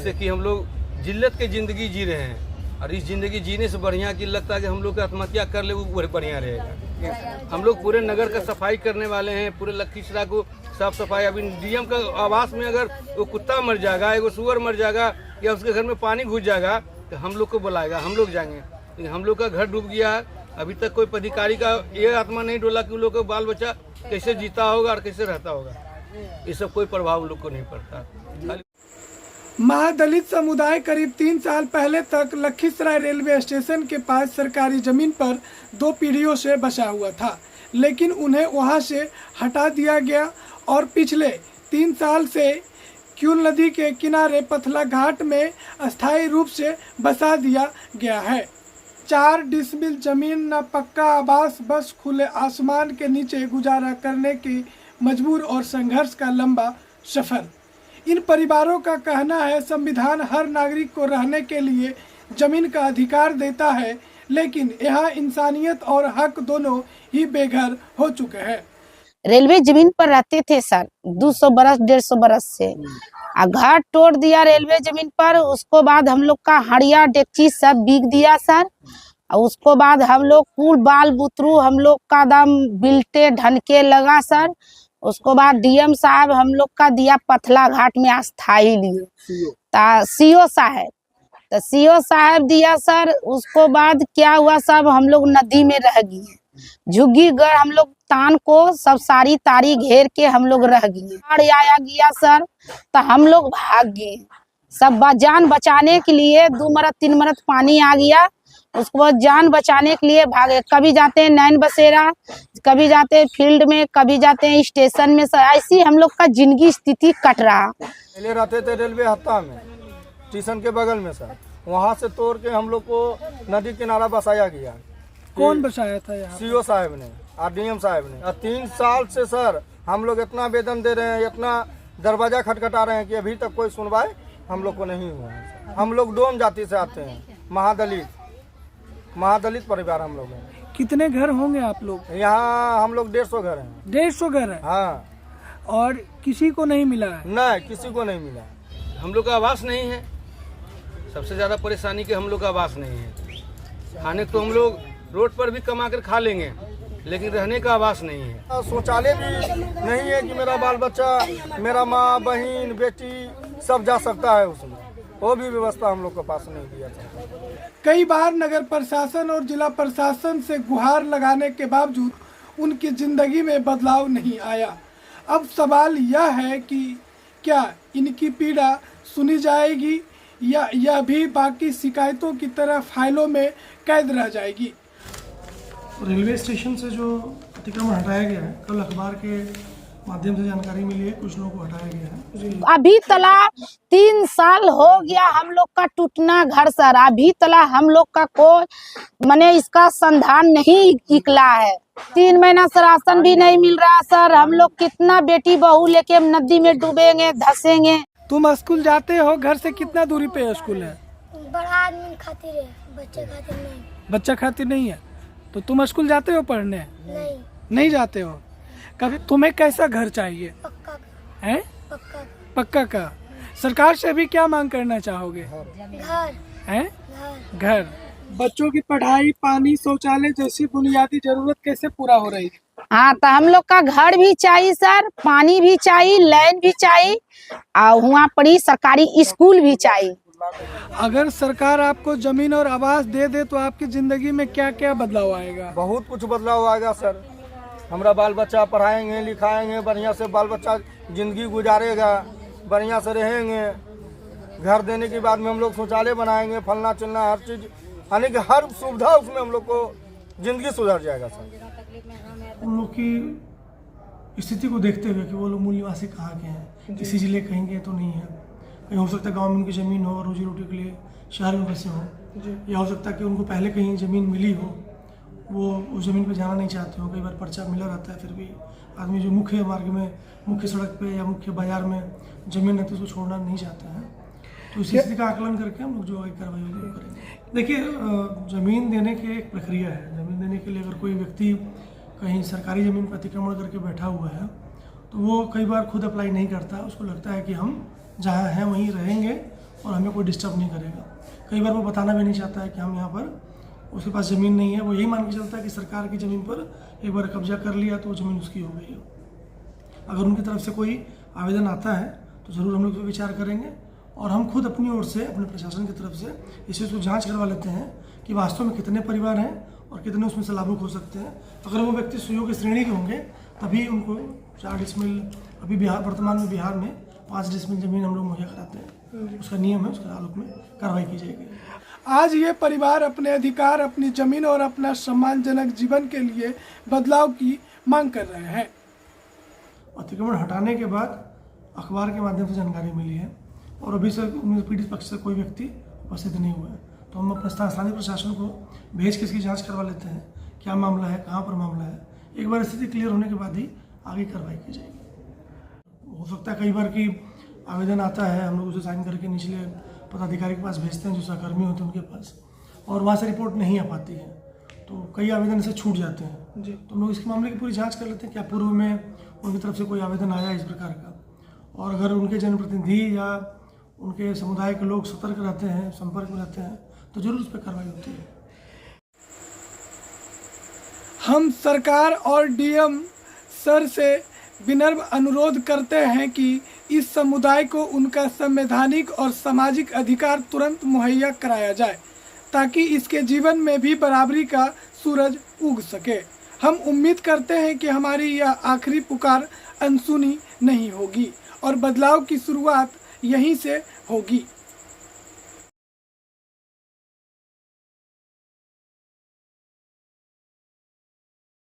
जिससे कि हम लोग जिल्लत की ज़िंदगी जी रहे हैं, और इस ज़िंदगी जीने से बढ़िया कि लगता है कि हम लोग का आत्महत्या कर ले, वो बढ़िया रहेगा। हम लोग पूरे नगर का सफाई करने वाले हैं, पूरे लखीसराय को साफ सफाई। अभी डीएम का आवास में अगर वो कुत्ता मर जाएगा, एगो सुअर मर जाएगा, या उसके घर में पानी घुस जाएगा, तो हम लोग को बुलाएगा, हम लोग जाएंगे। लेकिन हम लोग का घर डूब गया है, अभी तक कोई अधिकारी का ये आत्मा नहीं डोला कि उन लोग का बाल बच्चा कैसे जीता होगा और कैसे रहता होगा। ये सब कोई प्रभाव उन लोग को नहीं पड़ता। महादलित समुदाय करीब 3 साल पहले तक लखीसराय रेलवे स्टेशन के पास सरकारी जमीन पर 2 पीढ़ियों से बसा हुआ था, लेकिन उन्हें वहां से हटा दिया गया और पिछले 3 साल से क्यूल नदी के किनारे पथला घाट में अस्थायी रूप से बसा दिया गया है। 4 डिसमिल जमीन न पक्का आवास, बस खुले आसमान के नीचे गुजारा करने की मजबूर और संघर्ष का लंबा सफर। इन परिवारों का कहना है संविधान हर नागरिक को रहने के लिए जमीन का अधिकार देता है, लेकिन यहाँ इंसानियत और हक दोनों ही बेघर हो चुके हैं। रेलवे जमीन पर रहते थे सर 200 बरस 150 बरस से, घाट तोड़ दिया रेलवे जमीन पर। उसको बाद हम लोग का हड़िया डेक्ची सब बिक दिया सर। उसको बाद हम लोग कुल बाल बुतरू हम लोग का दम बिलटे ढनके लगा सर। उसको बाद डीएम साहब हम लोग का दिया पथला घाट में अस्थाई लिए सीओ साहब, तो सीओ साहब दिया सर। उसको बाद क्या हुआ, सब हम लोग नदी में रह गए, झुग्गी गढ़ हम लोग तान को सब सारी तारी घेर के हम लोग रह गए। बाढ़ आया गया सर, तो हम लोग भाग गए सब जान बचाने के लिए। 2 मरत 3 मरत पानी आ गया, उसको बाद जान बचाने के लिए भागे। कभी जाते हैं नैन बसेरा, कभी जाते हैं फील्ड में, कभी जाते हैं स्टेशन में सर। ऐसी हम लोग का जिंदगी स्थिति कट रहा। पहले रहते थे रेलवे हत्ता में, स्टेशन के बगल में सर। वहाँ से तोड़ के हम लोग को नदी किनारा बसाया गया। कौन बसाया था यहाँ? सीओ साहब ने और डीएम साहब ने। 3 साल से सर हम लोग इतना वेतन दे रहे हैं, इतना दरवाजा खटखटा रहे हैं कि अभी तक कोई सुनवाई हम लोग को नहीं हुआ है। हम लोग डोम जाति से आते हैं, महादलित परिवार हम लोग हैं। कितने घर होंगे आप लोग? यहाँ हम लोग 150 घर हैं। 150 घर है? हाँ। और किसी को नहीं मिला है? नहीं, किसी को नहीं मिला। हम लोग का आवास नहीं है, सबसे ज़्यादा परेशानी के हम लोग का आवास नहीं है। खाने तो हम लोग रोड पर भी कमा कर खा लेंगे, लेकिन रहने का आवास नहीं है। शौचालय भी नहीं है कि मेरा बाल बच्चा, मेरा माँ बहन बेटी सब जा सकता है उसमें, वो भी व्यवस्था हम लोग के पास नहीं दिया जाता। कई बार नगर प्रशासन और जिला प्रशासन से गुहार लगाने के बावजूद उनकी जिंदगी में बदलाव नहीं आया। अब सवाल यह है कि क्या इनकी पीड़ा सुनी जाएगी या यह भी बाकी शिकायतों की तरह फाइलों में कैद रह जाएगी। रेलवे स्टेशन से जो अतिक्रमण हटाया गया है, कल अखबार के माध्यम से जानकारी मिली है, कुछ लोगों को हटाया गया है। अभी तला 3 साल हो गया हम लोग का टूटना घर सर। अभी तला हम लोग का कोई माने इसका संधान नहीं निकला है। 3 महीना से राशन भी नहीं मिल रहा सर। हम लोग कितना बेटी बहू लेके नदी में डूबेंगे, धसेंगे। तुम स्कूल जाते हो? घर से कितना दूरी पे स्कूल है? बड़ा आदमी खातिर है, बच्चे खातिर नहीं। बच्चा खातिर नहीं है, तो तुम स्कूल जाते हो पढ़ने? नहीं जाते हो। कभी तुम्हें कैसा घर चाहिए? पक्का का। है? पक्का का। सरकार से भी क्या मांग करना चाहोगे? घर है? घर। बच्चों की पढ़ाई, पानी, शौचालय जैसी बुनियादी जरूरत कैसे पूरा हो रही है? हाँ, तो हम लोग का घर भी चाहिए सर, पानी भी चाहिए, लाइन भी चाहिए, और वहाँ पर ही सरकारी स्कूल भी चाहिए। अगर सरकार आपको जमीन और आवास दे दे तो आपकी जिंदगी में क्या क्या बदलाव आएगा? बहुत कुछ बदलाव आएगा सर। हमारा बाल बच्चा पढ़ाएंगे लिखाएंगे, बढ़िया से बाल बच्चा जिंदगी गुजारेगा, बढ़िया से रहेंगे। घर देने के बाद में हम लोग शौचालय बनाएंगे, फलना चिलना हर चीज़, यानी कि हर सुविधा उसमें हम लोग को जिंदगी सुधर जाएगा सर। उन लोग की स्थिति को देखते हुए कि वो लोग मूल निवासी कहाँ के हैं, इसी जिले कहीं के तो नहीं है, कहीं हो सकता है गाँव में उनकी ज़मीन हो, रोजी रोटी के लिए शहर में बसे हो, या हो सकता है कि उनको पहले कहीं ज़मीन मिली हो, वो उस ज़मीन पे जाना नहीं चाहते हो। कई बार पर्चा मिला रहता है, फिर भी आदमी जो मुख्य मार्ग में, मुख्य सड़क पे या मुख्य बाजार में ज़मीन रहती है उसको छोड़ना नहीं चाहते हैं। तो इसी स्थिति का आकलन करके हम लोग जो कार्रवाई होगी वो करेंगे। देखिए, ज़मीन देने की एक प्रक्रिया है। ज़मीन देने के लिए अगर कोई व्यक्ति कहीं सरकारी ज़मीन पर अतिक्रमण करके बैठा हुआ है तो वो कई बार खुद अप्लाई नहीं करता। उसको लगता है कि हम जहाँ हैं वहीं रहेंगे और हमें कोई डिस्टर्ब नहीं करेगा। कई बार वो बताना भी नहीं चाहता है कि हम यहाँ पर, उसके पास ज़मीन नहीं है, वो यही मान के चलता है कि सरकार की ज़मीन पर एक बार कब्जा कर लिया तो वो ज़मीन उसकी हो गई हो। अगर उनकी तरफ से कोई आवेदन आता है तो ज़रूर हम लोग इस पर विचार करेंगे और हम खुद अपनी ओर से, अपने प्रशासन की तरफ से इस चीज़ को जाँच करवा लेते हैं कि वास्तव में कितने परिवार हैं और कितने उसमें से लाभुक हो सकते हैं। अगर वो व्यक्ति सुयोग्य श्रेणी के होंगे तभी उनको 4 डिसमिल, अभी वर्तमान में बिहार में 5 डिसमिल ज़मीन हम लोग मुहैया कराते हैं। उसका नियम है, उसके ताल्लुक में कार्रवाई की जाएगी। आज ये परिवार अपने अधिकार, अपनी जमीन और अपना सम्मानजनक जीवन के लिए बदलाव की मांग कर रहे हैं। अतिक्रमण हटाने के बाद अखबार के माध्यम से जानकारी मिली है और अभी से पीड़ित पक्ष से कोई व्यक्ति उपस्थित नहीं हुआ है, तो हम अपने स्थानीय प्रशासन को भेज के इसकी जांच करवा लेते हैं, क्या मामला है, कहाँ पर मामला है। एक बार स्थिति क्लियर होने के बाद ही आगे कार्रवाई की जाएगी। हो सकता है कई बार की आवेदन आता है, हम लोग उसे साइन करके निचले पदाधिकारी के पास भेजते हैं जो सहकर्मी होते हैं उनके पास, और वहाँ से रिपोर्ट नहीं आ पाती है, तो कई आवेदन से छूट जाते हैं जी। तो हम लोग इस मामले की पूरी जांच कर लेते हैं, क्या पूर्व में उनकी तरफ से कोई आवेदन आया इस प्रकार का, और अगर उनके जनप्रतिनिधि या उनके समुदाय के लोग सतर्क रहते हैं, संपर्क में रहते हैं, तो जरूर उस पर कार्रवाई होती है। हम सरकार और डीएम सर से विनम्र अनुरोध करते हैं कि इस समुदाय को उनका संवैधानिक और सामाजिक अधिकार तुरंत मुहैया कराया जाए ताकि इसके जीवन में भी बराबरी का सूरज उग सके। हम उम्मीद करते हैं कि हमारी यह आखिरी पुकार अनसुनी नहीं होगी और बदलाव की शुरुआत यहीं से होगी।